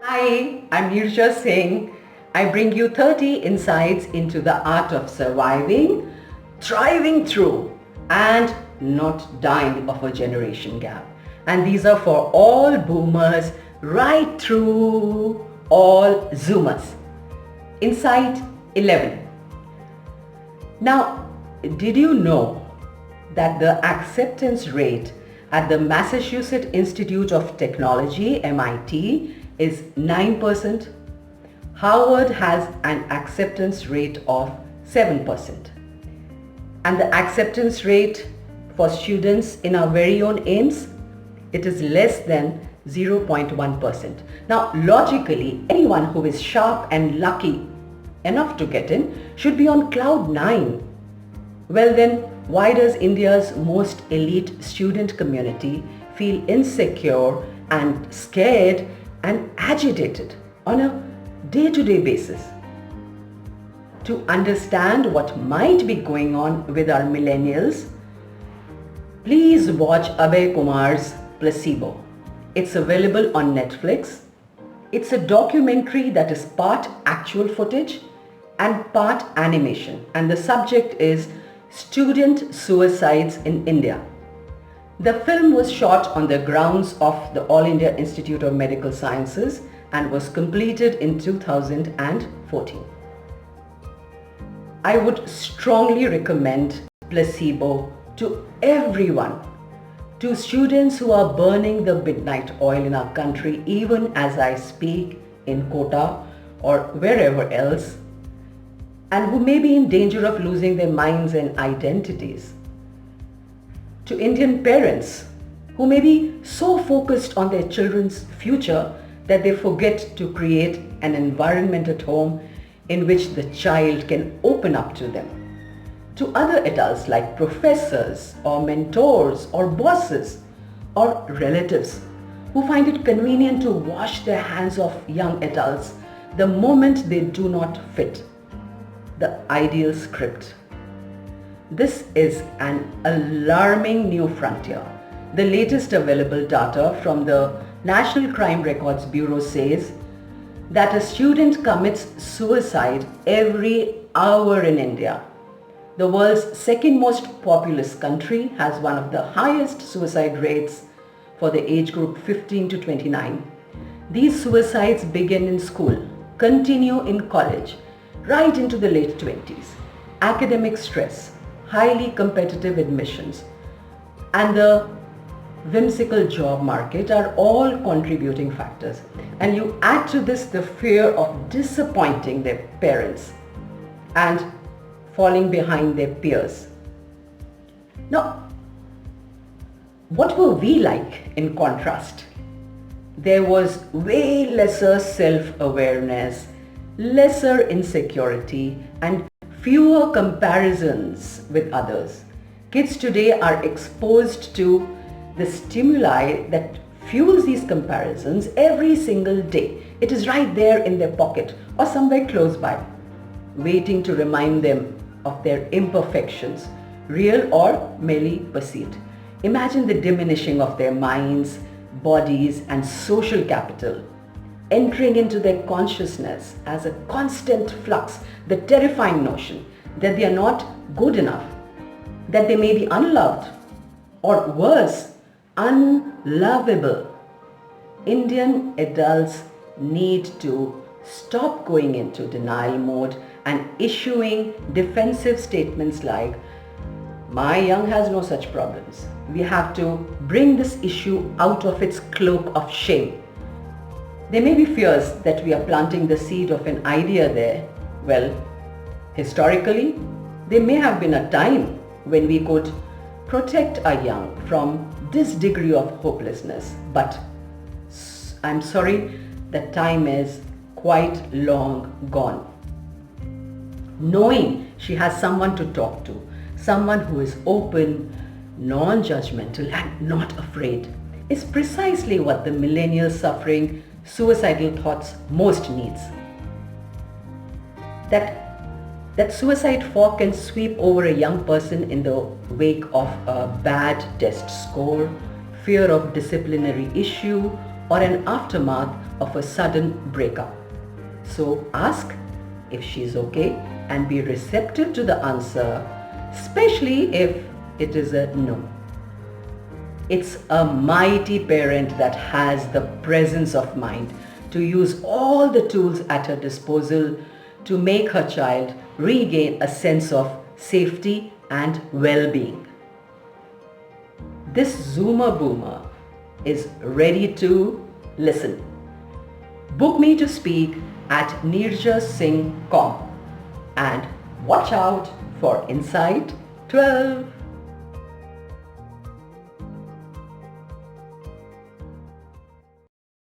Hi, I'm Nirsha Singh. I bring you 30 insights into the art of surviving, thriving through, and not dying of a generation gap. And these are for all boomers, right through all zoomers. Insight 11. Now, did you know that the acceptance rate at the Massachusetts Institute of Technology, MIT, is 9%? Harvard has an acceptance rate of 7%. And the acceptance rate for students in our very own AIIMS, it is less than 0.1%. Now, logically, anyone who is sharp and lucky enough to get in should be on cloud 9. Well then, why does India's most elite student community feel insecure and scared and agitated on a day-to-day basis? To understand what might be going on with our millennials, please watch Abhay Kumar's Placebo. It's available on Netflix. It's a documentary that is part actual footage and part animation, and the subject is student suicides in India. The film was shot on the grounds of the All India Institute of Medical Sciences and was completed in 2014. I would strongly recommend Placebo to everyone, to students who are burning the midnight oil in our country even as I speak in Kota or wherever else, and who may be in danger of losing their minds and identities. To Indian parents who may be so focused on their children's future that they forget to create an environment at home in which the child can open up to them. To other adults like professors or mentors or bosses or relatives who find it convenient to wash their hands off young adults the moment they do not fit the ideal script. This is an alarming new frontier. The latest available data from the National Crime Records Bureau says that a student commits suicide every hour in India. The world's second most populous country has one of the highest suicide rates for the age group 15 to 29. These suicides begin in school, continue in college, right into the late 20s. Academic stress, highly competitive admissions, and the whimsical job market are all contributing factors. And you add to this the fear of disappointing their parents and falling behind their peers. Now, what were we like in contrast? There was way lesser self-awareness, lesser insecurity, and fewer comparisons with others. Kids today are exposed to the stimuli that fuels these comparisons every single day. It is right there in their pocket or somewhere close by, waiting to remind them of their imperfections, real or merely perceived. Imagine the diminishing of their minds, bodies, and social capital entering into their consciousness as a constant flux, the terrifying notion that they are not good enough, that they may be unloved, or worse, unlovable. Indian adults need to stop going into denial mode and issuing defensive statements like, "My young has no such problems." We have to bring this issue out of its cloak of shame. There may be fears that we are planting the seed of an idea there. Well, historically, there may have been a time when we could protect our young from this degree of hopelessness. But I'm sorry, that time is quite long gone. Knowing she has someone to talk to, someone who is open, non-judgmental, and not afraid, is precisely what the millennial suffering suicidal thoughts most needs. That suicide fog can sweep over a young person in the wake of a bad test score, fear of disciplinary issue, or an aftermath of a sudden breakup. So ask if she's okay and be receptive to the answer, especially if it is a no. It's a mighty parent that has the presence of mind to use all the tools at her disposal to make her child regain a sense of safety and well-being. This Zoomer Boomer is ready to listen. Book me to speak at neerjasingh.com and watch out for Insight 12.